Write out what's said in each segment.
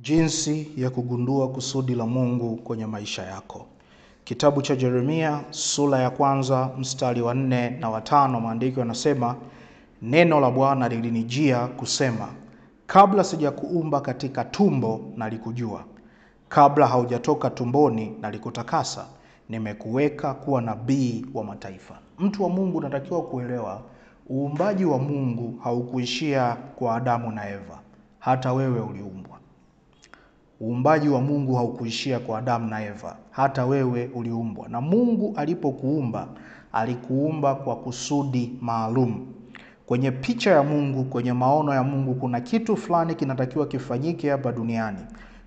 Jinsi ya kugundua kusudi la Mungu kwenye maisha yako. Kitabu cha Yeremia sura ya 1 mstari wa 4 na wa 5, maandiko yanasema, neno la Bwana lilinijia kusema, kabla sijakuumba katika tumbo nalikujua, kabla haujatoka tumboni nalikutakasa, nimekuweka kuwa nabii wa mataifa. Mtu wa Mungu, unatakiwa kuelewa uumbaji wa Mungu haukuishia kwa Adamu na Eva. Hata wewe uliumbwa. Uumbaji wa Mungu haukuishia kwa Adamu na Eva. Hata wewe uliumbwa. Na Mungu alipokuumba, alikuumba kwa kusudi maalum. Kwenye picha ya Mungu, kwenye maono ya Mungu, kuna kitu fulani kinatakiwa kifanyike hapa duniani.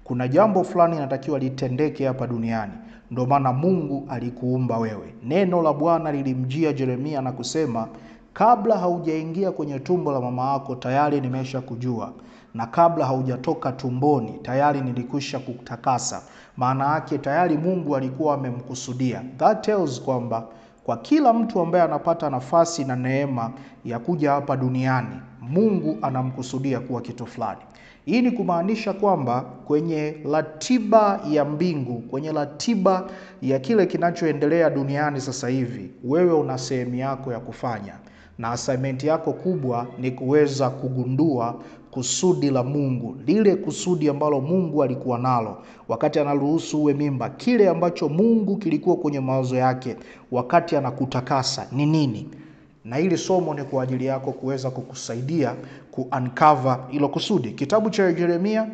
Kuna jambo fulani linatakiwa litendeke hapa duniani. Ndio maana Mungu alikuumba wewe. Neno la Bwana lilimjia Yeremia na kusema, kabla haujaingia kwenye tumbo la mama yako tayari nimesha kujua, na kabla haujatoka tumboni tayari nilikwisha kukutakasa. Maana yake tayari Mungu alikuwa amemkusudia. That tells kwamba kwa kila mtu ambaye anapata nafasi na neema ya kuja hapa duniani, Mungu anamkusudia kuwa kitu fulani. Hii ni kumaanisha kwamba kwenye ratiba ya mbingu, kwenye ratiba ya kile kinachoendelea duniani sasa hivi, wewe una sehemu yako ya kufanya. Na assignment yako kubwa ni kuweza kugundua kusudi la Mungu, lile kusudi ambalo Mungu alikuwa nalo wakati anaruhusu uwe mimba, kile ambacho Mungu kilikuwa kwenye mawazo yake wakati anakutakasa ni nini. Na hili somo ni kwa ajili yako kuweza kukusaidia ku-uncover hilo kusudi. Kitabu cha Yeremia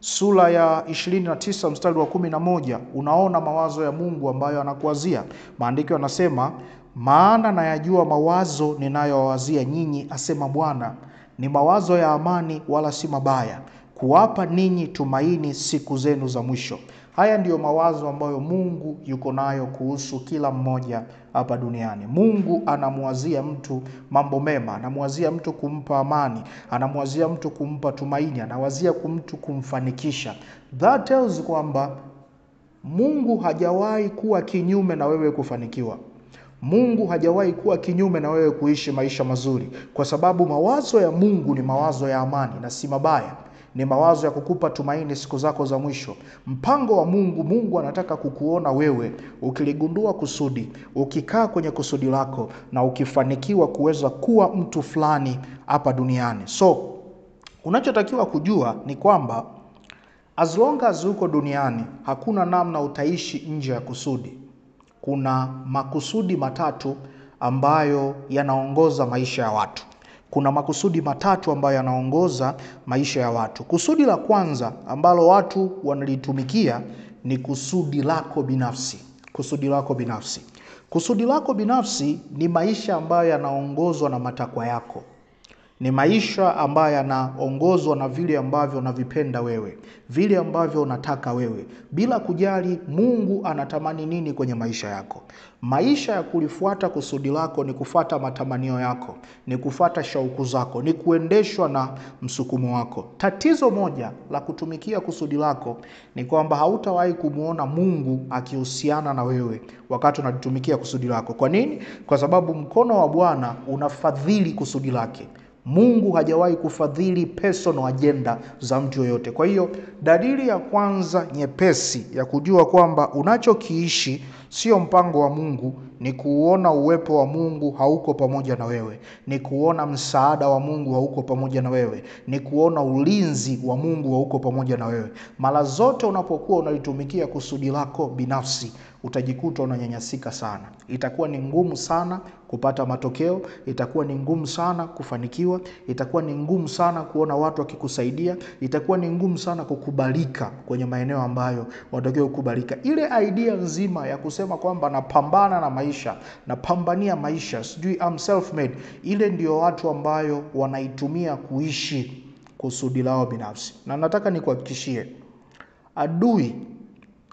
sura ya 29 mstari wa 11, unaona mawazo ya Mungu ambayo anakuwazia. Maandiko yanasema, maana nayajua mawazo ninayowazia nyinyi, asema Bwana, ni mawazo ya amani wala si mabaya, kuwapa ninyi tumaini siku zenu za mwisho. Haya ndiyo mawazo ambayo Mungu yuko nayo kuhusu kila mmoja hapa duniani. Mungu anamwazia mtu mambo mema, anamwazia mtu kumpa amani, anamwazia mtu kumpa tumaini, anawazia mtu kumfanikisha. That tells kwamba Mungu hajawahi kuwa kinyume na wewe kufanikiwa. Mungu hajawahi kuwa kinyume na wewe kuishi maisha mazuri, kwa sababu mawazo ya Mungu ni mawazo ya amani na si mabaya. Ni mawazo ya kukupa tumaini siku zako za mwisho. Mpango wa Mungu, Mungu anataka kukuona wewe ukiligundua kusudi, ukikaa kwenye kusudi lako na ukifanikiwa kuweza kuwa mtu fulani hapa duniani. So, unachotakiwa kujua ni kwamba as long as uko duniani, hakuna namna utaishi nje ya kusudi. Kuna makusudi matatu ambayo yanaongoza maisha ya watu. Kuna makusudi matatu ambayo yanaongoza maisha ya watu. Kusudi la kwanza ambalo watu wanalitumikia ni kusudi lako binafsi. Kusudi lako binafsi. Kusudi lako binafsi ni maisha ambayo yanaongozwa na matakwa yako. Ni maisha ambayo yanaongozwa na vile ambavyo unavipenda wewe, vile ambavyo unataka wewe, bila kujali Mungu anatamani nini kwenye maisha yako. Maisha ya kulifuata kusudi lako ni kufuata matamanio yako, ni kufuata shauku zako, ni kuendeshwa na msukumo wako. Tatizo moja la kutumikia kusudi lako ni kwamba hautawahi kumuona Mungu akihusiana na wewe wakati unatumikia kusudi lako. Kwa nini? Kwa sababu mkono wa Bwana unafadhili kusudi lake. Mungu hajawahi kufadhili personal agenda za mtu yoyote. Kwa hiyo dalili ya kwanza nyepesi ya kujua kwamba unachokiishi sio mpango wa Mungu ni kuona uwepo wa Mungu hauko pamoja na wewe, ni kuona msaada wa Mungu hauko pamoja na wewe, ni kuona ulinzi wa Mungu hauko pamoja na wewe. Mara zote unapokuwa unalitumikia kusudi lako binafsi, utajikuta unanyanyasika sana. Itakuwa ni ngumu sana kupata matokeo, itakuwa ni ngumu sana kufanikiwa, itakuwa ni ngumu sana kuona watu wakikusaidia, itakuwa ni ngumu sana kukubalika kwenye maeneo ambayo unatakiwa kukubalika. Ile idea nzima ya kusema kwamba napambana na maisha, napambania maisha, sijui I'm self made, ile ndio watu ambayo wanaitumia kuishi kusudi lao binafsi. Na nataka nikuhakikishie, adui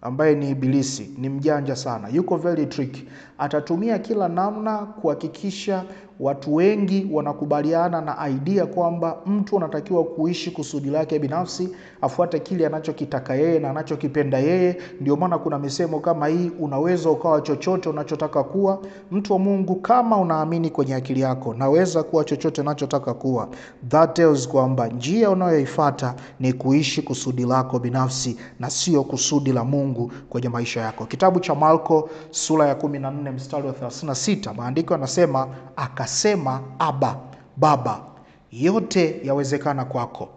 ambaye ni ibilisi ni mjanja sana, yuko very tricky. Atatumia kila namna kuhakikisha watu wengi wanakubaliana na idea kwamba mtu anatakiwa kuishi kusudi lake binafsi, afuate kile anachokitaka yeye na anachokipenda yeye. Ndio maana kuna misemo kama hii, unaweza ukawa chochote unachotaka kuwa. Mtu wa Mungu, kama unaamini kwenye akili yako naweza kuwa chochote ninachotaka kuwa, that tells kwamba njia unayoifuata ni kuishi kusudi lako binafsi na sio kusudi la Mungu kwenye maisha yako. Kitabu cha Marko sura ya 14 mstari wa 36, maandiko yanasema, akasema, Aba, Baba, yote yawezekana kwako.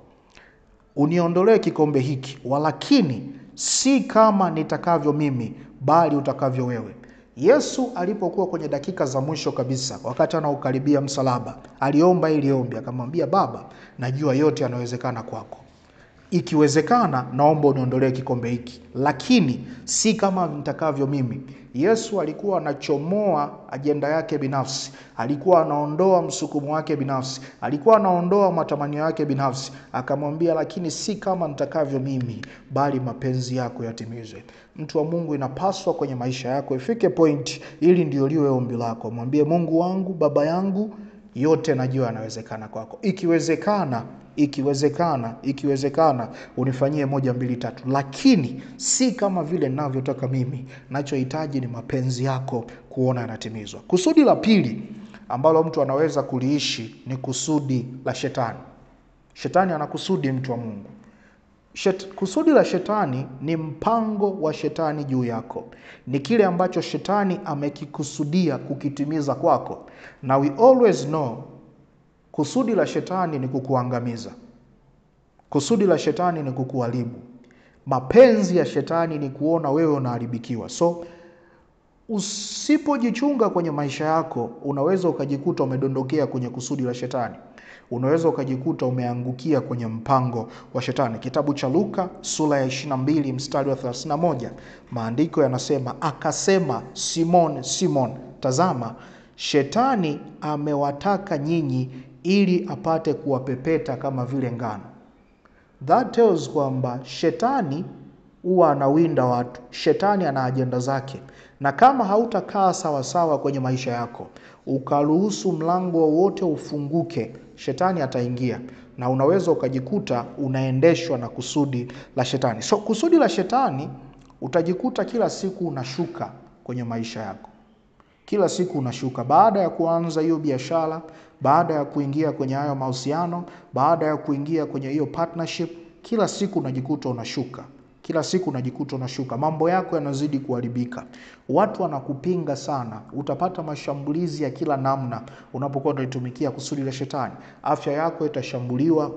Uniondolee kikombe hiki, walakini si kama nitakavyo mimi, bali utakavyo wewe. Yesu alipokuwa kwenye dakika za mwisho kabisa, wakati anaukaribia msalaba, aliomba ili ombi, akamwambia, Baba, najua yote yanawezekana kwako. Ikiwezekana naomba uniondolee kikombe hiki, lakini si kama nitakavyo mimi. Yesu alikuwa anachomoa ajenda yake binafsi, alikuwa anaondoa msukumo wake binafsi, alikuwa anaondoa matamanio yake binafsi, akamwambia, lakini si kama nitakavyo mimi, bali mapenzi yako yatimizwe. Mtu wa Mungu, inapaswa kwenye maisha yako ifike point, ili ndio liwe ombi lako, mwambie Mungu wangu, Baba yangu, yote najua yanawezekana kwako. Ikiwezekana unifanyie 1, 2, 3, lakini si kama vile ninavyotaka mimi. Nachohitaji ni mapenzi yako kuona yanatimizwa. Kusudi la pili ambalo mtu anaweza kuliishi ni kusudi la shetani. Shetani anakusudi, mtu wa Mungu. Kusudi la shetani ni mpango wa shetani juu yako. Ni kile ambacho shetani amekikusudia kukitimiza kwako. Na we always know, kusudi la shetani ni kukuangamiza. Kusudi la shetani ni kukuharibu. Mapenzi ya shetani ni kuona wewe unaharibikiwa. So usipojichunga kwenye maisha yako, unaweza ukajikuta umedondokea kwenye kusudi la shetani. Unaweza ukajikuta umeangukia kwenye mpango wa shetani. Kitabu cha Luka sura ya 22 mstari wa 31, maandiko yanasema, akasema, Simon, Simon, tazama, shetani amewataka nyinyi ili apate kuwapepeta kama vile ngano. That tells kwamba shetani huwa anawinda watu. Shetani ana ajenda zake. Na kama hautakaa sawasawa kwenye maisha yako, ukaruhusu mlango wowote ufunguke, shetani ataingia na unaweza ukajikuta unaendeshwa na kusudi la shetani. So kusudi la shetani, utajikuta kila siku unashuka kwenye maisha yako. Kila siku unashuka. Baada ya kuanza hiyo biashara, baada ya kuingia kwenye hayo mahusiano, baada ya kuingia kwenye hiyo partnership, kila siku unajikuta unashuka. Kila siku unajikuta unashuka. Mambo yako yanazidi kuharibika. Watu wanakupinga sana. Utapata mashambulizi ya kila namna unapokuwa unatumikia kusudi la shetani. Afya yako itashambuliwa,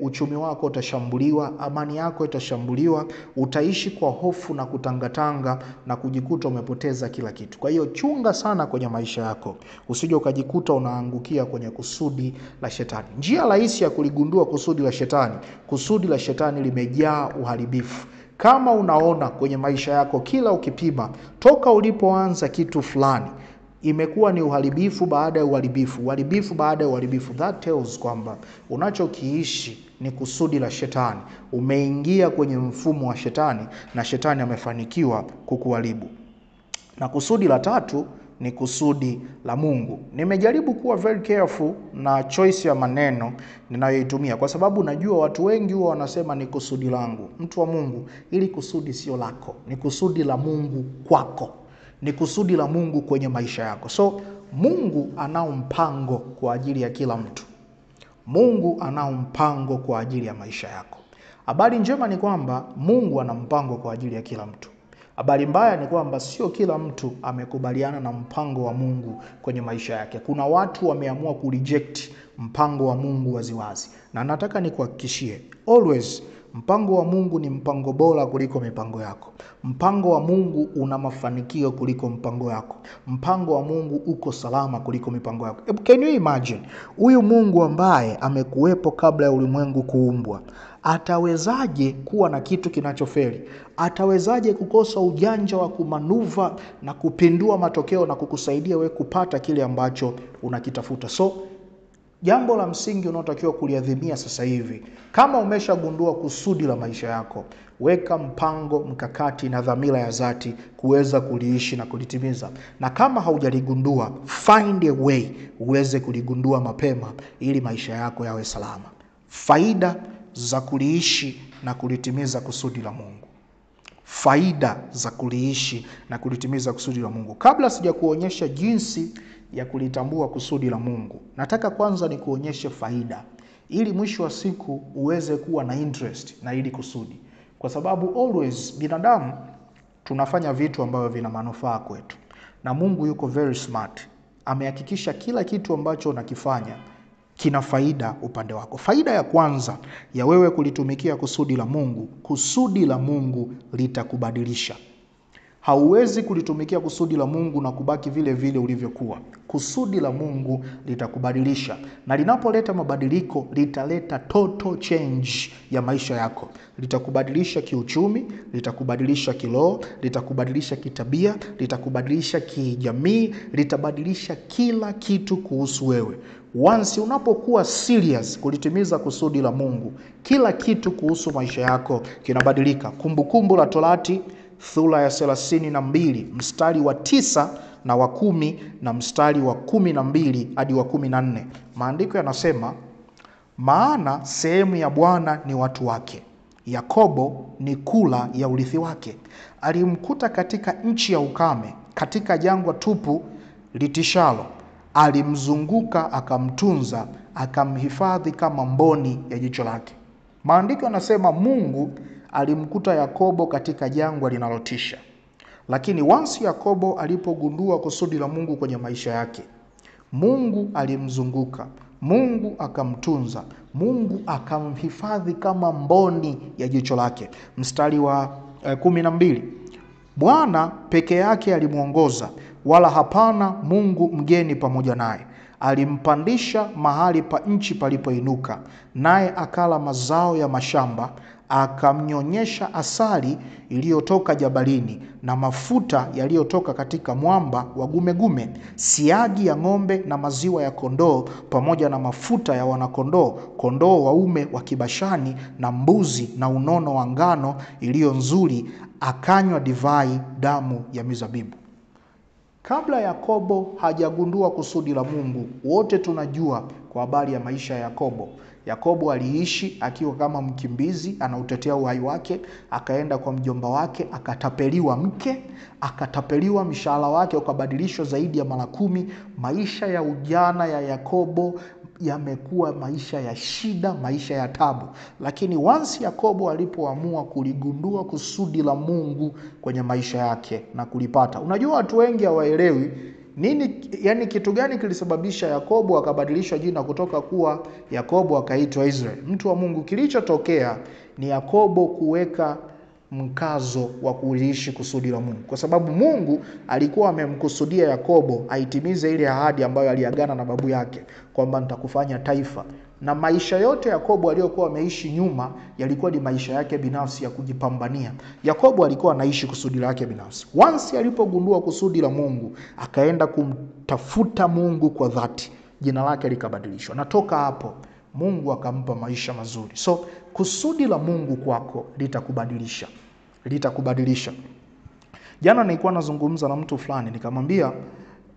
uchumi wako utashambuliwa, amani yako itashambuliwa, utaishi kwa hofu na kutangatanga na kujikuta umepoteza kila kitu. Kwa hiyo chunga sana kwenye maisha yako, usije ukajikuta unaangukia kwenye kusudi la shetani. Njia rahisi ya kuligundua kusudi la shetani limejaa uharibifu. Kama unaona kwenye maisha yako kila ukipima, toka ulipoanza kitu fulani, imekuwa ni uharibifu baada ya uharibifu, uharibifu baada ya uharibifu, that tells kwamba unachokiishi ni kusudi la shetani. Umeingia kwenye mfumo wa shetani na shetani amefanikiwa kukuharibu. Na kusudi la tatu ni kusudi la Mungu. Nimejaribu kuwa very careful na choice ya maneno ninayoitumia, kwa sababu najua watu wengi huwa wanasema ni kusudi langu. Mtu wa Mungu, ili kusudi sio lako, ni kusudi la Mungu kwako. Ni kusudi la Mungu kwenye maisha yako. So Mungu anao mpango kwa ajili ya kila mtu. Mungu anao mpango kwa ajili ya maisha yako. Habari njema ni kwamba Mungu ana mpango kwa ajili ya kila mtu. Habari mbaya ni kwamba sio kila mtu amekubaliana na mpango wa Mungu kwenye maisha yake. Kuna watu wameamua kureject mpango wa Mungu waziwazi. Na nataka nikuhakikishie, always mpango wa Mungu ni mpango bora kuliko mipango yako. Mpango wa Mungu una mafanikio kuliko mpango yako. Mpango wa Mungu uko salama kuliko mipango yako. Can you imagine? Huyu Mungu ambaye amekuwepo kabla ya ulimwengu kuumbwa, atawezaje kuwa na kitu kinachofeli? Atawezaje kukosa ujanja wa kumanuva na kupindua matokeo na kukusaidia we kupata kile ambacho unakitafuta? So Jambo la msingi unaotakiwa kuliadhimia sasa hivi, kama umeshagundua kusudi la maisha yako, weka mpango, mkakati na dhamira ya dhati kuweza kuliishi na kulitimiza. Na kama haujaligundua, find a way uweze kuligundua mapema ili maisha yako yawe salama. Faida za kuliishi na kulitimiza kusudi la Mungu. Faida za kuliishi na kulitimiza kusudi la Mungu. Kabla sija kuonyesha jinsi ya kulitambua kusudi la Mungu, nataka kwanza ni kuonyeshe faida, ili mwisho wa siku uweze kuwa na interest na ili kusudi. Kwa sababu always binadamu tunafanya vitu ambavyo vina manufaa kwetu, na Mungu yuko very smart. Amehakikisha kila kitu ambacho unakifanya kina faida upande wako. Faida ya kwanza ya wewe kulitumikia kusudi la Mungu, kusudi la Mungu litakubadilisha. Hauwezi kulitumikia kusudi la Mungu na kubaki vile vile ulivyokuwa. Kusudi la Mungu litakubadilisha, na linapoleta mabadiliko litaleta total change ya maisha yako. Litakubadilisha kiuchumi, litakubadilisha kiroho, litakubadilisha kitabia, litakubadilisha kijamii, litabadilisha kila kitu kuhusu wewe. Once unapokuwa serious kulitimiza kusudi la Mungu, kila kitu kuhusu maisha yako kinabadilika. Kumbukumbu la Torati sura ya 32 mstari wa 9 na wa 10 na mstari wa 12 hadi wa 14. Maandiko yanasema, maana sehemu ya Bwana ni watu wake, Yakobo ni kula ya urithi wake. Alimkuta katika nchi ya ukame, katika jangwa tupu litishalo. Alimzunguka, akamtunza, akamhifadhi kama mboni ya jicho lake. Maandiko yanasema Mungu alimkuta Yakobo katika jangwa linalotisha. Lakini once Yakobo alipogundua kusudi la Mungu kwenye maisha yake, Mungu alimzunguka, Mungu akamtunza, Mungu akamhifadhi kama mboni ya jicho lake. Mstari wa 12. Bwana peke yake alimuongoza, wala hapana Mungu mgeni pamoja naye. Alimpandisha mahali pa nchi palipoinuka, naye akala mazao ya mashamba. Akamnyonyesha asali iliyotoka jabalini, na mafuta yaliyotoka katika mwamba wa gumegume, siagi ya ng'ombe na maziwa ya kondoo, pamoja na mafuta ya wanakondoo, kondoo waume wa Kibashani na mbuzi, na unono wa ngano iliyo nzuri. Akanywa divai damu ya mizabibu. Kabla Yakobo hajagundua kusudi la Mungu, wote tunajua kwa habari ya maisha ya Yakobo. Yakobo aliishi akiwa kama mkimbizi, anautetea uhai wake. Akaenda kwa mjomba wake, akatapeliwa mke, akatapeliwa mshahara wake ukabadilishwa zaidi ya mara 10. Maisha ya ujana ya Yakobo yamekuwa maisha ya shida, maisha ya tabu. Lakini once Yakobo alipoamua kuligundua kusudi la Mungu kwenye maisha yake na kulipata. Unajua watu wengi hawaelewi nini, yani kitu gani kilisababisha Yakobo akabadilishwa jina kutoka kuwa Yakobo akaitwa Israeli. Mtu wa Mungu, kilichotokea ni Yakobo kuweka mkazo wa kuishi kusudi la Mungu, kwa sababu Mungu alikuwa amemkusudia Yakobo aitimize ile ahadi ambayo aliagana na babu yake kwamba nitakufanya taifa. Na maisha yote Yakobo aliyokuwa ameishi nyuma yalikuwa ni maisha yake binafsi ya kujipambania. Yakobo alikuwa anaishi kusudi lake binafsi. Once alipogundua kusudi la Mungu, akaenda kumtafuta Mungu kwa dhati, jina lake likabadilishwa. Natoka hapo Mungu akampa maisha mazuri. So kusudi la Mungu kwako litakubadilisha. Litakubadilisha. Jana nilikuwa nazungumza na mtu fulani, nikamwambia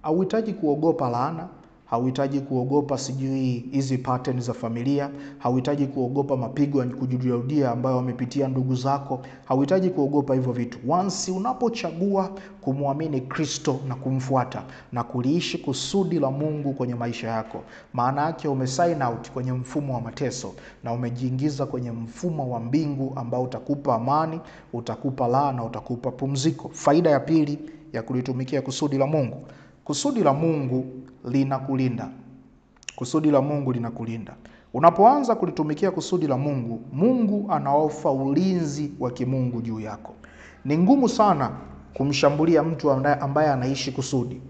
hauhitaji kuogopa laana, hauhitaji kuogopa sijui hizi pattern za familia, hauhitaji kuogopa mapigo ya kujirudia ambayo wamepitia ndugu zako, hauhitaji kuogopa hivyo vitu. Once unapochagua kumwamini Kristo na kumfuata na kuliishi kusudi la Mungu kwenye maisha yako, maana yake umesign out kwenye mfumo wa mateso na umejiingiza kwenye mfumo wa mbingu ambao utakupa amani, utakupa raha na utakupa pumziko. Faida ya pili ya kulitumikia kusudi la Mungu. Kusudi la Mungu linakulinda. Kusudi la Mungu linakulinda. Unapoanza kulitumikia kusudi la Mungu, Mungu anaofa ulinzi wa kimungu juu yako. Ni ngumu sana kumshambulia mtu ambaye anaishi kusudi.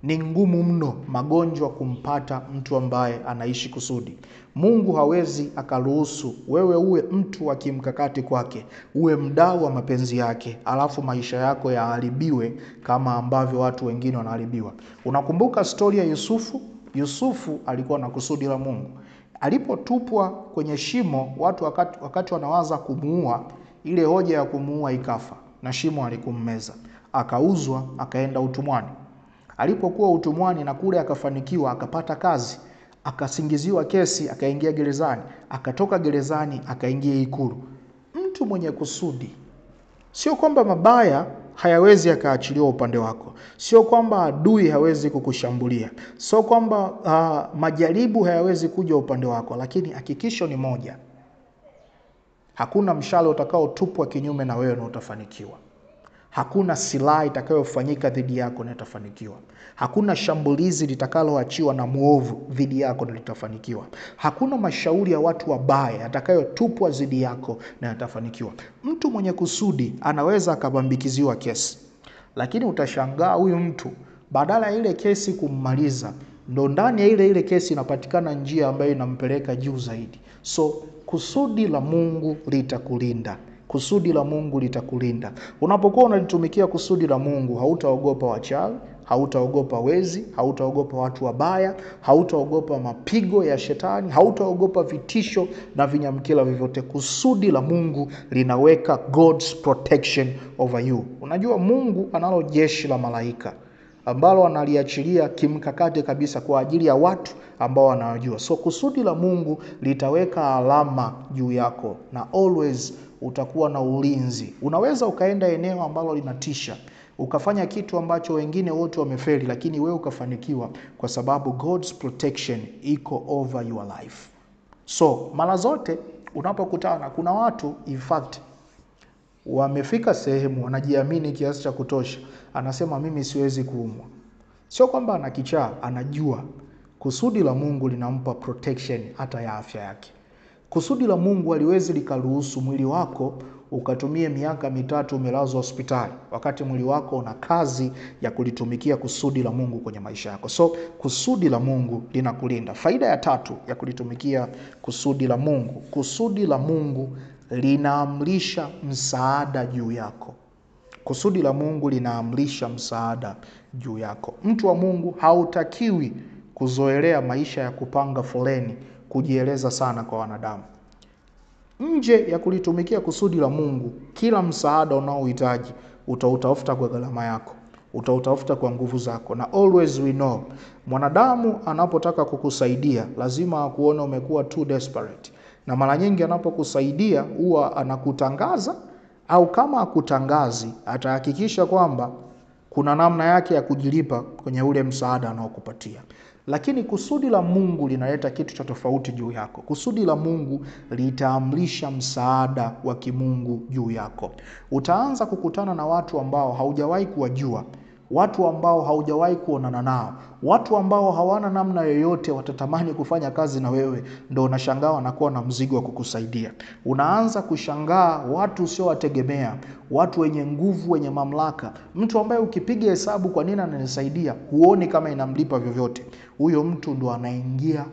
Ni ngumu mno magonjwa kumpata mtu ambaye anaishi kusudi. Mungu hawezi akaruhusu wewe uwe mtu wa kimkakati kwake, uwe mdau wa mapenzi yake, alafu maisha yako yaharibiwe kama ambavyo watu wengine wanaharibiwa. Unakumbuka story ya Yusufu? Yusufu alikuwa na kusudi la Mungu. Alipotupwa kwenye shimo, watu wakati wanawaza kumuua, ile hoja ya kumuua ikafa na shimo alikummeza. Akauzwa, akaenda utumwani. Alipokuwa utumwani na kule akafanikiwa, akapata kazi, akasingiziwa kesi, akaingia gerezani, akatoka gerezani, akaingia ikulu. Mtu mwenye kusudi. Sio kwamba mabaya hayawezi yakaachiliwa upande wako. Sio kwamba adui hawezi kukushambulia. Sio kwamba majaribu hayawezi kuja upande wako, lakini hakikisho ni moja. Hakuna mshale utakao tupwa kinyume na wewe na utafanikiwa. Hakuna silaha itakayofanyika dhidi yako na itafanikiwa. Hakuna shambulizi litakaloachiwa na muovu dhidi yako na litafanikiwa. Hakuna mashauri ya watu wabaya yatakayotupwa dhidi yako na yatafanikiwa. Mtu mwenye kusudi anaweza akabambikiziwa kesi, lakini utashangaa huyu mtu badala ya ile kesi kummaliza, ndo ndani ya ile kesi inapatikana njia ambayo inampeleka juu zaidi. So kusudi la Mungu litakulinda. Kusudi la Mungu litakulinda. Unapokuwa unalitumikia kusudi la Mungu, hautaogopa wachawi, hautaogopa wezi, hautaogopa watu wabaya, hautaogopa mapigo ya shetani, hautaogopa vitisho na vinyamkela vyovyote. Kusudi la Mungu linaweka God's protection over you. Unajua Mungu analo jeshi la malaika ambalo analiachilia kimkakati kabisa kwa ajili ya watu ambao wanajua. So kusudi la Mungu litaweka alama juu yako na always utakuwa na ulinzi. Unaweza ukaenda eneo ambalo linatisha, ukafanya kitu ambacho wengine wote wamefeli, lakini wewe ukafanikiwa kwa sababu God's protection iko over your life. So mara zote unapokutana, kuna watu in fact wamefika sehemu wanajiamini kiasi cha kutosha, anasema mimi siwezi kuumwa. Sio kwamba anakichaa, anajua kusudi la Mungu linampa protection hata ya afya yake. Kusudi la Mungu haliwezi likaruhusu mwili wako ukatumie miaka 3 umelazwa hospitali, wakati mwili wako una kazi ya kulitumikia kusudi la Mungu kwenye maisha yako. So kusudi la Mungu linakulinda. Faida ya 3 ya kulitumikia kusudi la Mungu. Kusudi la Mungu linaamrisha msaada juu yako. Kusudi la Mungu linaamrisha msaada juu yako. Mtu wa Mungu hautakiwi kuzoelea maisha ya kupanga foleni, kujieleza sana kwa wanadamu. Nje ya kulitumikia kusudi la Mungu, kila msaada unaohitaji utautafuta kwa gharama yako, utautafuta kwa nguvu zako. Na always we know, mwanadamu anapotaka kukusaidia lazima akuone umekuwa too desperate. Na mara nyingi anapokusaidia huwa anakutangaza, au kama akutangazi atahakikisha kwamba kuna namna yake ya kujilipa kwenye ule msaada anaokupatia. Lakini kusudi la Mungu linaleta kitu cha tofauti juu yako. Kusudi la Mungu litaamrisha msaada wa kimungu juu yako. Utaanza kukutana na watu ambao haujawahi kuwajua, watu ambao haujawahi kuonana nao, watu ambao hawana namna yoyote watatamani kufanya kazi na wewe, ndio unashangaa wanakuwa na mzigo wa kukusaidia. Unaanza kushangaa watu sio wategemea, watu wenye nguvu, wenye mamlaka, mtu ambaye ukipiga hesabu kwa nini ananisaidia, huoni kama inamlipa vyovyote. Huyo mtu ndo anaingia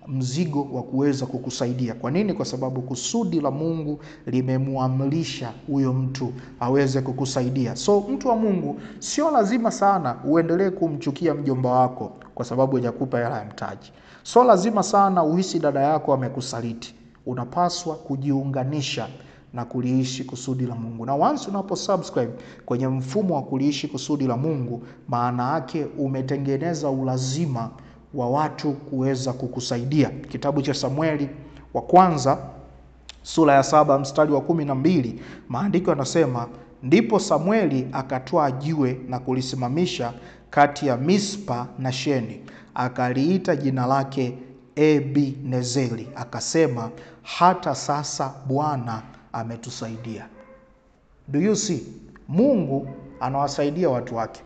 mzigo wa kuweza kukusaidia. Kwa nini? Kwa sababu kusudi la Mungu limemuamrisha huyo mtu aweze kukusaidia. So mtu wa Mungu, sio lazima sana uendelee kumchukia mjomba wako kwa sababu hajakupa hela ya mtaji. Sio lazima sana uhisi dada yako amekusaliti. Unapaswa kujiunganisha na kuliishi kusudi la Mungu. Na once unaposubscribe kwenye mfumo wa kuliishi kusudi la Mungu, maana yake umetengeneza ulazima wa watu kuweza kukusaidia. Kitabu cha Samueli wa kwanza sura ya 7 mstari wa 12, maandiko yanasema, ndipo Samueli akatoa jiwe na kulisimamisha kati ya Mispa na Sheni, akaliita jina lake Ebenezeri, akasema, hata sasa Bwana ametusaidia. Do you see? Mungu anawasaidia watu wake.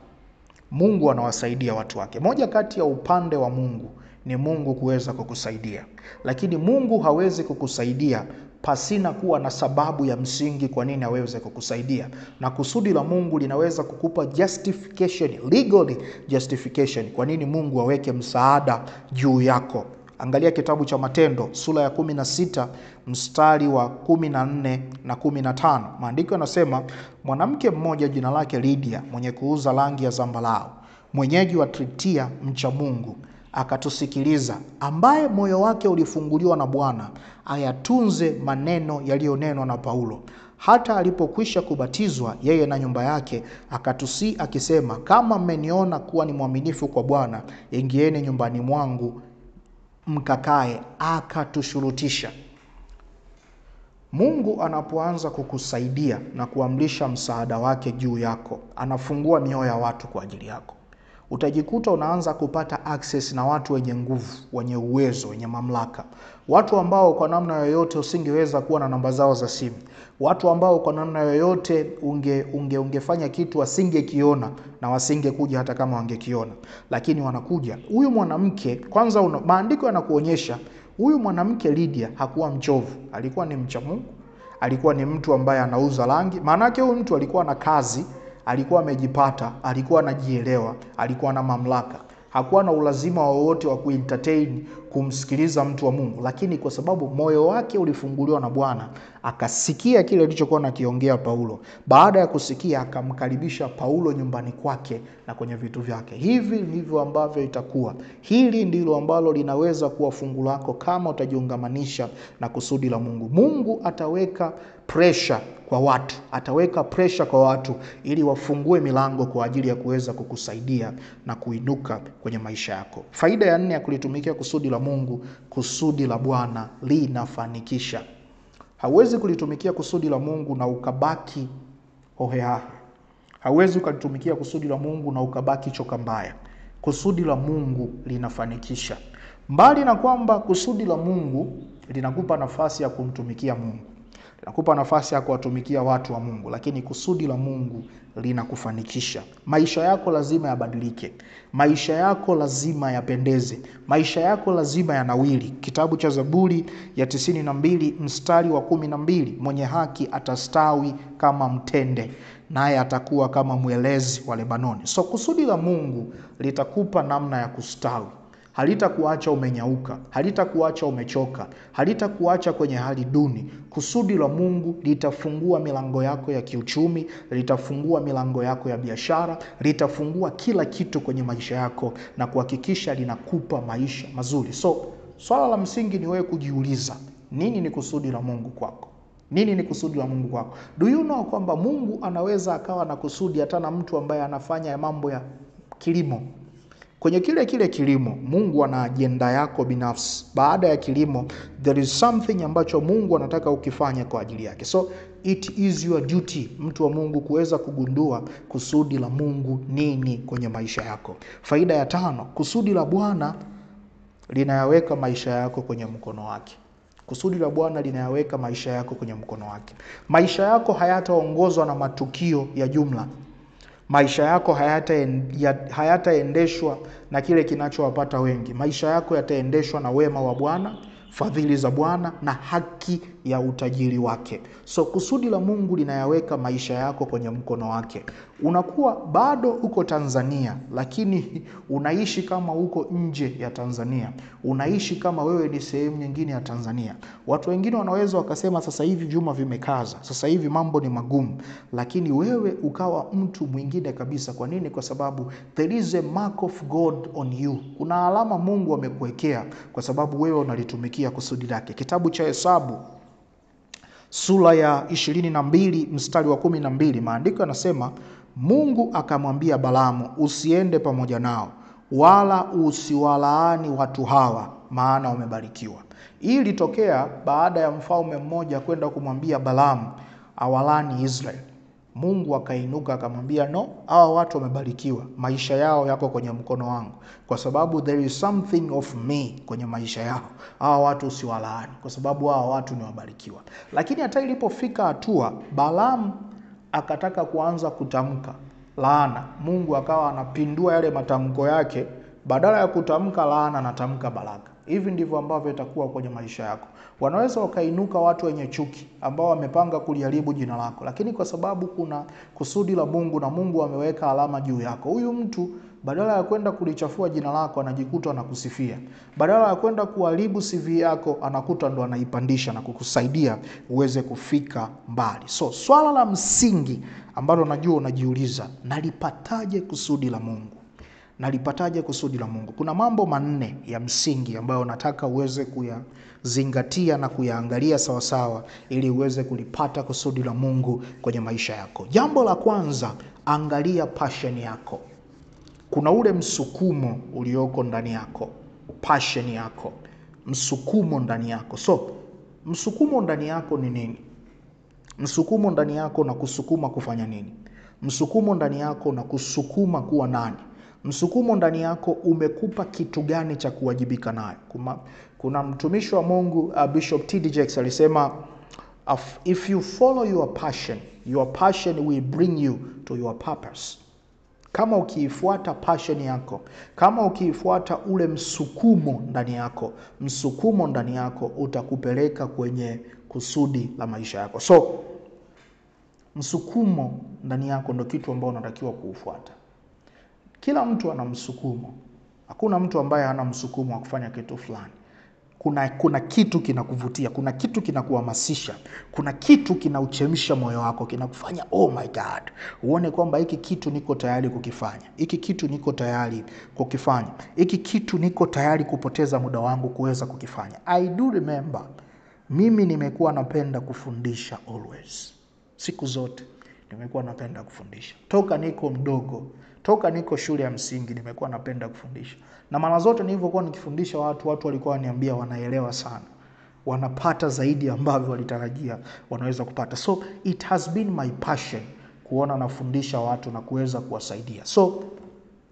Mungu anawasaidia watu wake. Moja kati ya upande wa Mungu ni Mungu kuweza kukusaidia. Lakini Mungu hawezi kukusaidia pasina kuwa na sababu ya msingi kwa nini aweze kukusaidia. Na kusudi la Mungu linaweza kukupa justification, legally justification, kwa nini Mungu aweke msaada juu yako. Angalia kitabu cha Matendo sura ya 16 mstari wa 14 na 15. Maandiko yanasema, mwanamke mmoja jina lake Lydia, mwenye kuuza rangi ya zambarau, mwenyeji wa Tritia, mcha Mungu, akatusikiliza, ambaye moyo wake ulifunguliwa na Bwana ayatunze maneno yaliyonenwa na Paulo. Hata alipokwisha kubatizwa yeye na nyumba yake, akatusii akisema, kama mmeniona kuwa ni mwaminifu kwa Bwana, ingieni nyumbani mwangu mkakae. Akatushurutisha. Mungu anapoanza kukusaidia na kuamrisha msaada wake juu yako, anafungua mioyo ya watu kwa ajili yako. Utajikuta unaanza kupata access na watu wenye nguvu, wenye uwezo, wenye mamlaka. Watu ambao kwa namna yoyote usingeweza kuwa na namba zao za simu. Watu ambao kwa namna yoyote ungefanya kitu wasingekiona na wasingekuja hata kama wangekiona. Lakini wanakuja. Huyu mwanamke, kwanza maandiko yanakuonyesha, huyu mwanamke Lydia hakuwa mchovu. Alikuwa ni mcha Mungu. Alikuwa ni mtu ambaye anauza rangi. Maana yake huyu mtu alikuwa na kazi, alikuwa amejipata, alikuwa anajielewa, alikuwa na mamlaka. Hakuwa na ulazima wowote wa kuentertain kumsikiliza mtu wa Mungu, lakini kwa sababu moyo wake ulifunguliwa na Bwana, akasikia kile alichokuwa anakiongea Paulo. Baada ya kusikia, akamkaribisha Paulo nyumbani kwake na kwenye vitu vyake. Hivi ndivyo ambavyo itakuwa. Hili ndilo ambalo linaweza kuwa fungu lako kama utajiungamanisha na kusudi la Mungu. Mungu ataweka pressure kwa watu, ataweka pressure kwa watu ili wafungue milango kwa ajili ya kuweza kukusaidia na kuinuka kwenye maisha yako. Faida ya 4 ya kulitumikia kusudi la Mungu, kusudi la Bwana linafanikisha. Hauwezi kulitumikia kusudi la Mungu na ukabaki hohehahe. Hauwezi kulitumikia kusudi la Mungu na ukabaki choka mbaya. Kusudi la Mungu linafanikisha. Mbali na kwamba kusudi la Mungu linakupa nafasi ya kumtumikia Mungu, linakupa nafasi ya kuwatumikia watu wa Mungu, lakini kusudi la Mungu linakufanikisha. Maisha yako lazima yabadilike. Maisha yako lazima yapendeze. Maisha yako lazima yanawili. Kitabu cha Zaburi ya 92 mstari wa 12, mwenye haki atastawi kama mtende, naye atakuwa kama mwelezi wa Lebanoni. So kusudi la Mungu litakupa namna ya kustawi. Halitakuacha umenyauka, halitakuacha umechoka, halitakuacha kwenye hali duni. Kusudi la Mungu litafungua milango yako ya kiuchumi, litafungua milango yako ya biashara, litafungua kila kitu kwenye maisha yako na kuhakikisha linakupa maisha mazuri. So, swala la msingi ni wewe kujiuliza, nini ni kusudi la Mungu kwako? Nini ni kusudi la Mungu kwako? Do you know kwamba Mungu anaweza akawa na kusudi hata na mtu ambaye anafanya mambo ya kilimo? Kwenye kile kilimo, Mungu ana ajenda yako binafsi. Baada ya kilimo, there is something ambacho Mungu anataka ukifanye kwa ajili yake. So, it is your duty, mtu wa Mungu, kuweza kugundua kusudi la Mungu nini kwenye maisha yako. Faida ya 5, kusudi la Bwana linayaweka maisha yako kwenye mkono wake. Kusudi la Bwana linayaweka maisha yako kwenye mkono wake. Maisha yako hayataongozwa na matukio ya jumla. Maisha yako hayataendeshwa na kile kinachowapata wengi. Maisha yako yataendeshwa na wema wa Bwana, fadhili za Bwana na haki ya utajiri wake. So kusudi la Mungu linayaweka maisha yako kwenye mkono wake. Unakuwa bado uko Tanzania, lakini unaishi kama uko nje ya Tanzania. Unaishi kama wewe ni sehemu nyingine ya Tanzania. Watu wengine wanaweza wakasema sasa hivi vyuma vimekaza, sasa hivi mambo ni magumu, lakini wewe ukawa mtu mwingine kabisa. Kwa nini? Kwa sababu there is a mark of God on you. Kuna alama Mungu amekuwekea kwa sababu wewe unalitumikia kusudi lake. Kitabu cha Hesabu sura ya 22 mstari wa 12, maandiko yanasema, Mungu akamwambia Balaamu, usiende pamoja nao, wala usiwalaani watu hawa, maana wamebarikiwa. Hii ilitokea baada ya mfalme mmoja kwenda kumwambia Balaamu awalani Israeli. Mungu akainuka akamwambia, no, hawa watu wamebarikiwa, maisha yao yako kwenye mkono wangu, kwa sababu there is something of me kwenye maisha yao. Hawa watu usiwalaani, kwa sababu hawa watu ni wabarikiwa. Lakini hata ilipofika hatua Balaamu akataka kuanza kutamka laana, Mungu akawa anapindua yale matamko yake. Badala ya kutamka laana, anatamka baraka. Hivi ndivyo ambavyo itakuwa kwenye maisha yako. Wanaweza wakainuka watu wenye chuki ambao wamepanga kuliharibu jina lako, lakini kwa sababu kuna kusudi la Mungu na Mungu ameweka alama juu yako, huyu mtu badala ya kwenda kulichafua jina lako anajikuta anakusifia. Badala ya kwenda kuharibu CV yako anakuta ndo anaipandisha na kukusaidia uweze kufika mbali. So swala la msingi ambalo najua unajiuliza, nalipataje kusudi la Mungu? nalipataje kusudi la Mungu? Kuna mambo manne ya msingi ambayo nataka uweze kuyazingatia na kuyaangalia sawa sawa ili uweze kulipata kusudi la Mungu kwenye maisha yako. Jambo la kwanza, angalia passion yako. Kuna ule msukumo ulioko ndani yako, passion yako, msukumo ndani yako. So, msukumo ndani yako ni nini? Msukumo ndani yako na kusukuma kufanya nini? Msukumo ndani yako na kusukuma kuwa nani? Msukumo ndani yako umekupa kitu gani cha kuwajibika nayo? Kuna mtumishi wa Mungu Bishop T.D. Jakes alisema, if you follow your passion will bring you to your purpose. Kama ukiifuata passion yako, kama ukiifuata ule msukumo ndani yako, msukumo ndani yako utakupeleka kwenye kusudi la maisha yako. So, msukumo ndani yako ndio kitu ambao unatakiwa kuufuata. Kila mtu ana msukumo. Hakuna mtu ambaye hana msukumo wa kufanya kitu fulani. Kuna kitu kinakuvutia, kuna kitu kinakuhamasisha, kuna kitu kinauchemsha moyo wako, kinakufanya oh my God, uone kwamba hiki kitu niko tayari kukifanya. Hiki kitu niko tayari kukifanya. Hiki kitu niko tayari kupoteza muda wangu kuweza kukifanya. I do remember, mimi nimekuwa napenda kufundisha always. Siku zote nimekuwa napenda kufundisha. Toka niko mdogo, toka niko shule ya msingi nimekuwa napenda kufundisha. Na mara zote nilivyokuwa nikifundisha watu walikuwa waniambia wanaelewa sana. Wanapata zaidi ambavyo walitarajia wanaweza kupata. So it has been my passion kuona nafundisha watu na kuweza kuwasaidia. So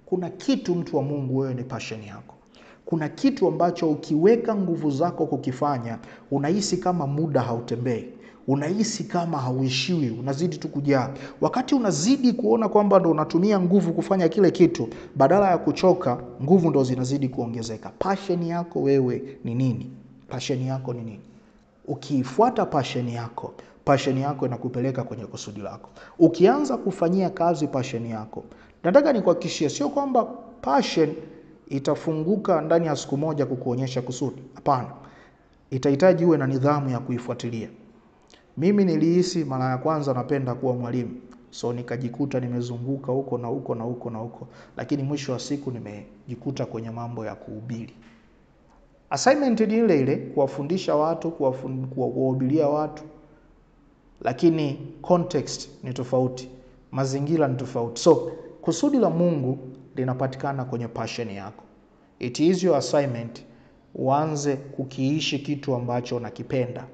kuna kitu, mtu wa Mungu, wewe ni passion yako. Kuna kitu ambacho ukiweka nguvu zako kukifanya, unahisi kama muda hautembei. Unahisi kama hauishiwi, unazidi tu kujaa. Wakati unazidi kuona kwamba ndo unatumia nguvu kufanya kile kitu, badala ya kuchoka, nguvu ndo zinazidi kuongezeka. Passion yako wewe ni nini? Passion yako ni nini? Ukiifuata passion yako inakupeleka kwenye kusudi lako. Ukianza kufanyia kazi passion yako, nataka nikuhakikishie, sio kwamba passion itafunguka ndani ya siku moja kukuonyesha kusudi. Hapana. Itahitaji uwe na nidhamu ya kuifuatilia. Mimi nilihisi mara ya kwanza napenda kuwa mwalimu. So nikajikuta nimezunguka huko na huko na huko na huko. Lakini mwisho wa siku nimejikuta kwenye mambo ya kuhubiri. Assignment ni ile ile, kuwafundisha watu, kuwahubiria watu. Lakini context ni tofauti. Mazingira ni tofauti. So kusudi la Mungu linapatikana kwenye passion yako. It is your assignment uanze kukiishi kitu ambacho unakipenda.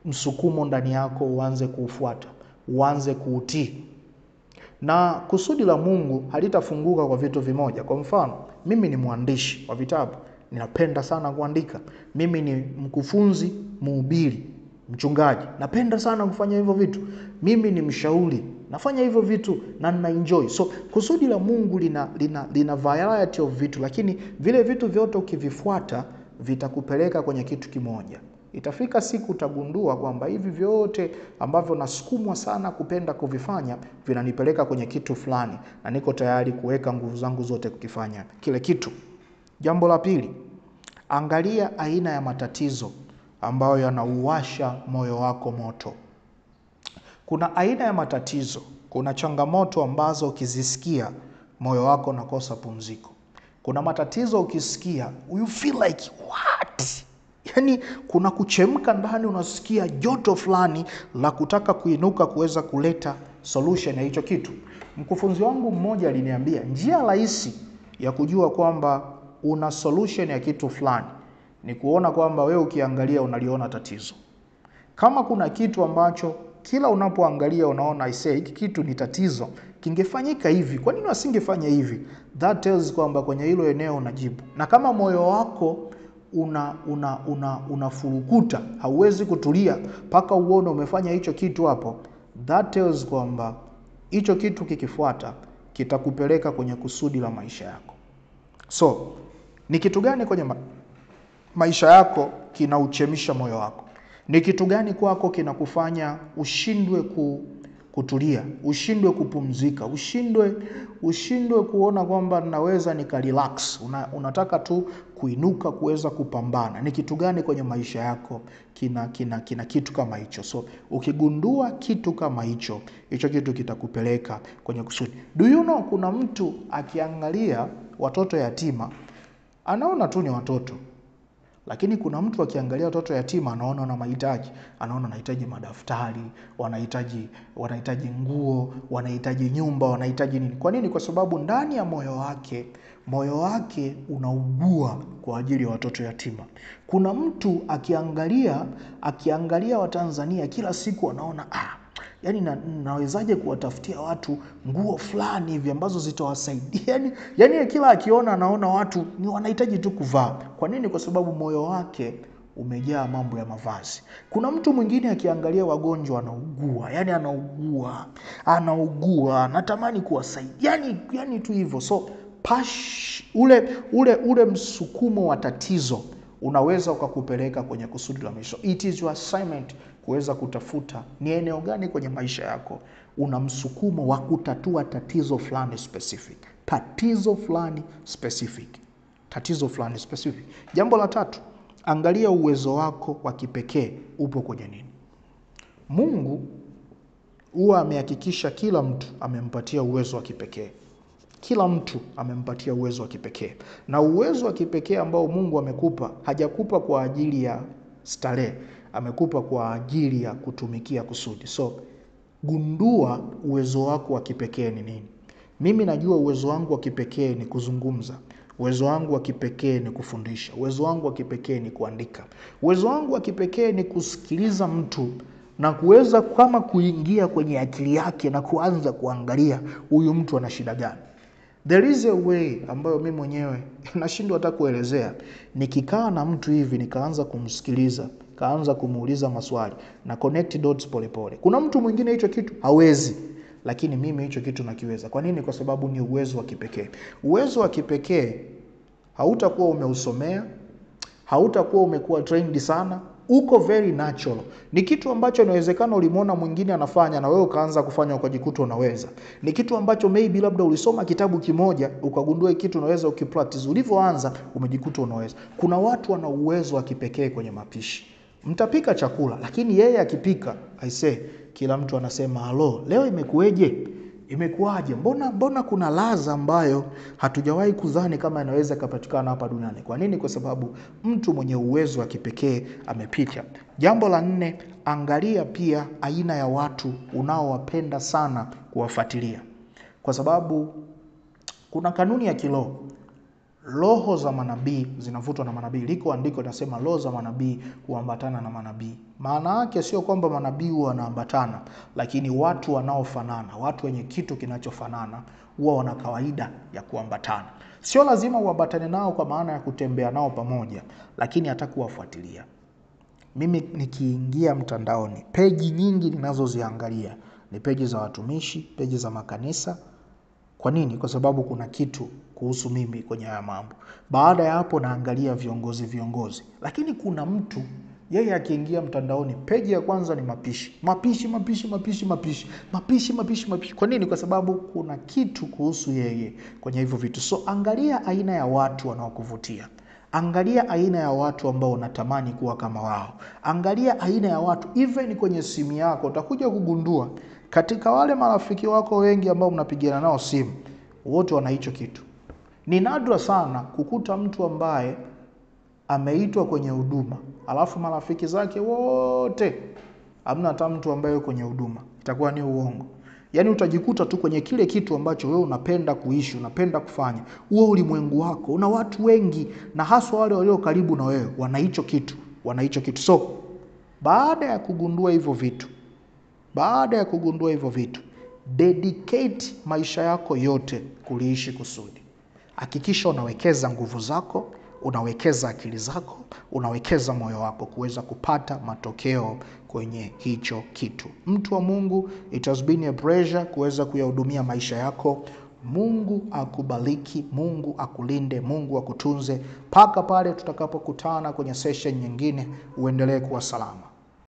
Msukumo ndani yako uanze kuufuata, uanze kuutii. Na kusudi la Mungu halitafunguka kwa vitu vimoja. Kwa mfano, mimi ni mwandishi wa vitabu, ninapenda sana kuandika. Mimi ni mkufunzi, mhubiri, mchungaji, napenda sana kufanya hivyo vitu. Mimi ni mshauri, nafanya hivyo vitu na ninaenjoy. So kusudi la Mungu lina variety of vitu, lakini vile vitu vyote ukivifuata vitakupeleka kwenye kitu kimoja. Itafika siku utagundua kwamba hivi vyote ambavyo nasukumwa sana kupenda kuvifanya vinanipeleka kwenye kitu fulani na niko tayari kuweka nguvu zangu zote kukifanya kile kitu. Jambo la pili, angalia aina ya matatizo ambayo yanauwasha moyo wako moto. Kuna aina ya matatizo, kuna changamoto ambazo ukizisikia moyo wako unakosa pumziko. Kuna matatizo ukisikia you feel like what? Yaani kuna kuchemka ndani, unasikia joto fulani la kutaka kuinuka kuweza kuleta solution ya hicho kitu. Mkufunzi wangu mmoja aliniambia njia rahisi ya kujua kwamba una solution ya kitu fulani ni kuona kwamba wewe ukiangalia unaliona tatizo. Kama kuna kitu ambacho kila unapoangalia unaona hiki kitu ni tatizo, kingefanyika hivi, kwa nini wasingefanya hivi? That tells kwamba kwenye hilo eneo unajibu. Na kama moyo wako unafurukuta, hauwezi kutulia mpaka uone umefanya hicho kitu hapo, that tells kwamba hicho kitu kikifuata kitakupeleka kwenye kusudi la maisha yako. So, ni kitu gani kwenye maisha yako kinauchemisha moyo wako? Ni kitu gani kwako kinakufanya ushindwe kutulia, ushindwe kupumzika, ushindwe kuona kwamba naweza nikarelax, unataka tu kuinuka kuweza kupambana? Ni kitu gani kwenye maisha yako kina kitu kama hicho? So ukigundua kitu kama hicho kitu kitakupeleka kwenye kusudi. Do you know kuna mtu akiangalia watoto yatima anaona tu ni watoto. Lakini kuna mtu akiangalia watoto yatima anaona na mahitaji, anaona wanahitaji madaftari, wanahitaji nguo, wanahitaji nyumba, wanahitaji nini. Kwa nini? Kwa sababu ndani ya moyo wake unaugua kwa ajili ya watoto yatima. Kuna mtu akiangalia Watanzania kila siku anaona yani nawezaje kuwatafutia watu nguo fulani hivi ambazo zitawasaidia. Yani kila akiona anaona watu ni wanahitaji tu kuvaa. Kwa nini? Kwa sababu moyo wake umejaa mambo ya mavazi. Kuna mtu mwingine akiangalia wagonjwa anaugua. Yani anaugua, natamani kuwasaidia. Yani tu hivyo. So ule msukumo wa tatizo unaweza ukakupeleka kwenye kusudi la maisha. It is your assignment kuweza kutafuta ni eneo gani kwenye maisha yako una msukumo wa kutatua tatizo fulani specific. Tatizo fulani specific. Jambo la tatu, angalia uwezo wako wa kipekee upo kwenye nini. Mungu huwa amehakikisha kila mtu amempatia uwezo wa kipekee. Kila mtu amempatia uwezo wa kipekee. Na uwezo wa kipekee ambao Mungu amekupa, hajakupa kwa ajili ya starehe, amekupa kwa ajili ya kutumikia kusudi. So, gundua uwezo wako wa kipekee ni nini. Mimi najua uwezo wangu wa kipekee ni kuzungumza. Uwezo wangu wa kipekee ni kufundisha. Uwezo wangu wa kipekee ni kuandika. Uwezo wangu wa kipekee ni kusikiliza mtu na kuweza kama kuingia kwenye akili yake na kuanza kuangalia huyu mtu ana shida gani. There is a way ambayo mimi mwenyewe nashindwa hata kuelezea. Nikikaa na mtu hivi nikaanza kumsikiliza, kaanza kumuuliza maswali na connect dots pole. Kuna mtu mwingine hicho kitu hawezi, lakini mimi hicho kitu nakiweza. Kwa nini? Kwa sababu ni uwezo wa kipekee. Uwezo wa kipekee hautakuwa umeusomea, hautakuwa umekuwa trained sana, uko very natural. Ni kitu ambacho inawezekana ulimwona mwingine anafanya na wewe ukaanza kufanya ukajikuta unaweza. Ni kitu ambacho maybe labda ulisoma kitabu kimoja ukagundua kitu unaweza ukipractice, ulivyoanza umejikuta unaweza. Kuna watu wana uwezo wa kipekee kwenye mapishi. Mtapika chakula lakini yeye akipika, kila mtu anasema halo, leo imekueje? Imekuaje? Mbona kuna ladha ambayo hatujawahi kudhani kama inaweza kupatikana hapa duniani. Kwa nini? Kwa sababu mtu mwenye uwezo wa kipekee amepita. Jambo la 4, angalia pia aina ya watu unaowapenda sana kuwafuatilia. Kwa sababu kuna kanuni ya kiroho. Roho za manabii zinavutwa na manabii. Liko andiko linasema roho za manabii huambatana na manabii. Maana yake sio kwamba manabii wanaambatana, lakini watu wanaofanana, watu wenye kitu kinachofanana huwa wana kawaida ya kuambatana. Sio lazima uambatane nao kwa maana ya kutembea nao pamoja, lakini hata kuwafuatilia. Mimi nikiingia mtandaoni, peji nyingi ninazoziangalia ni peji za watumishi, peji za makanisa. Kwa nini? Kwa sababu kuna kitu kuhusu mimi kwenye haya mambo. Baada ya hapo naangalia viongozi. Lakini kuna mtu yeye akiingia mtandaoni, peji ya kwanza ni mapishi. Mapishi. Kwa nini? Kwa sababu kuna kitu kuhusu yeye kwenye hivyo vitu. So angalia aina ya watu wanaokuvutia. Angalia aina ya watu ambao unatamani kuwa kama wao. Angalia aina ya watu, even kwenye simu yako utakuja kugundua katika wale marafiki wako wengi ambao mnapigiana nao simu, wote wana hicho kitu. Ni nadra sana kukuta mtu ambaye ameitwa kwenye huduma, alafu marafiki zake wote hamna hata mtu ambaye kwenye huduma. Itakuwa ni uongo. Yaani utajikuta tu kwenye kile kitu ambacho wewe unapenda kuishi, unapenda kufanya. Huo ulimwengu wako una watu wengi, na haswa wale walio karibu na wewe wana hicho kitu. So baada ya kugundua hivyo vitu, dedicate maisha yako yote kuliishi kusudi. Hakikisha unawekeza nguvu zako, unawekeza akili zako, unawekeza moyo wako kuweza kupata matokeo kwenye hicho kitu. Mtu wa Mungu, it has been a pleasure kuweza kuyahudumia maisha yako. Mungu akubariki, Mungu akulinde, Mungu akutunze. Paka pale tutakapokutana kwenye session nyingine, uendelee kuwa salama.